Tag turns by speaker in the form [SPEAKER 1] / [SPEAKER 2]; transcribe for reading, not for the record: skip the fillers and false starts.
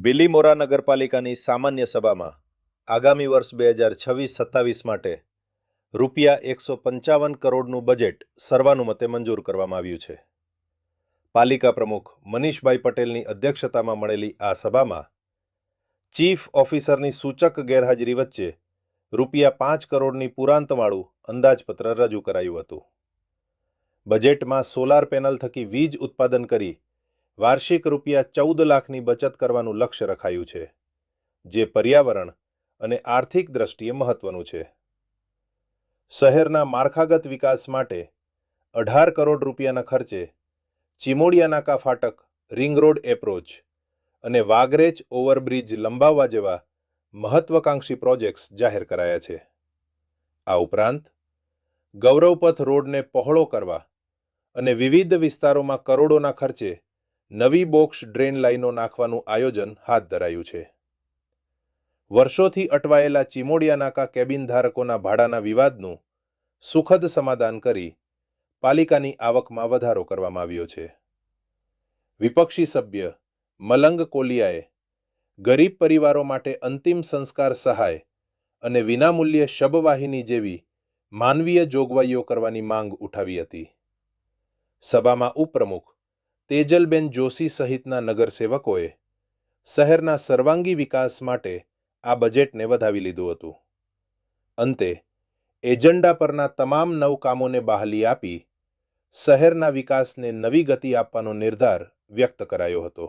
[SPEAKER 1] બિલીમોરા નગરપાલિકાની સામાન્ય સભામાં આગામી વર્ષ 2026-27 માટે ₹155 કરોડનું બજેટ સર્વાનુમતે મંજૂર કરવામાં આવ્યું છે. પાલિકા પ્રમુખ મનીષભાઈ પટેલની અધ્યક્ષતામાં મળેલી આ સભામાં ચીફ ઓફિસરની સૂચક ગેરહાજરી વચ્ચે ₹5 કરોડની પુરાંતવાળું અંદાજપત્ર રજૂ કરાયું હતું. બજેટમાં સોલાર પેનલ થકી વીજ ઉત્પાદન કરી વાર્ષિક ₹14 લાખની બચત કરવાનું લક્ષ્ય રખાયું છે, જે પર્યાવરણ અને આર્થિક દ્રષ્ટિએ મહત્વનું છે. શહેરના માળખાગત વિકાસ માટે 18 કરોડ રૂપિયાના ખર્ચે ચીમોડિયા નાકા ફાટક, રિંગ રોડ એપ્રોચ અને વાગરેચ ઓવરબ્રિજ લંબાવવા જેવા મહત્વાકાંક્ષી પ્રોજેક્ટ્સ જાહેર કરાયા છે. આ ઉપરાંત ગૌરવપથ રોડને પહોળો કરવા અને વિવિધ વિસ્તારોમાં કરોડોના ખર્ચે નવી બોક્સ ડ્રેન લાઇનો નાખવાનું આયોજન હાથ ધરાયું છે. વર્ષોથી અટવાયેલા ચીમોડિયા નાકા કેબિન ધારકોના ભાડાના વિવાદનું સુખદ સમાધાન કરી પાલિકાની આવકમાં વધારો કરવામાં આવ્યો છે. વિપક્ષી સભ્ય મલંગ કોલિયાએ ગરીબ પરિવારો માટે અંતિમ સંસ્કાર સહાય અને વિનામૂલ્યે શબવાહિની જેવી માનવીય જોગવાઈઓ કરવાની માંગ ઉઠાવી હતી. સભામાં ઉપપ્રમુખ તેજલબેન જોશી સહિતના નગરસેવકોએ શહેરના સર્વાંગી વિકાસ માટે આ બજેટને વધાવી લીધું હતું. અંતે એજન્ડા પરના તમામ 9 કામોને બહાલી આપી શહેરના વિકાસને નવી ગતિ આપવાનો નિર્ધાર વ્યક્ત કરાયો હતો.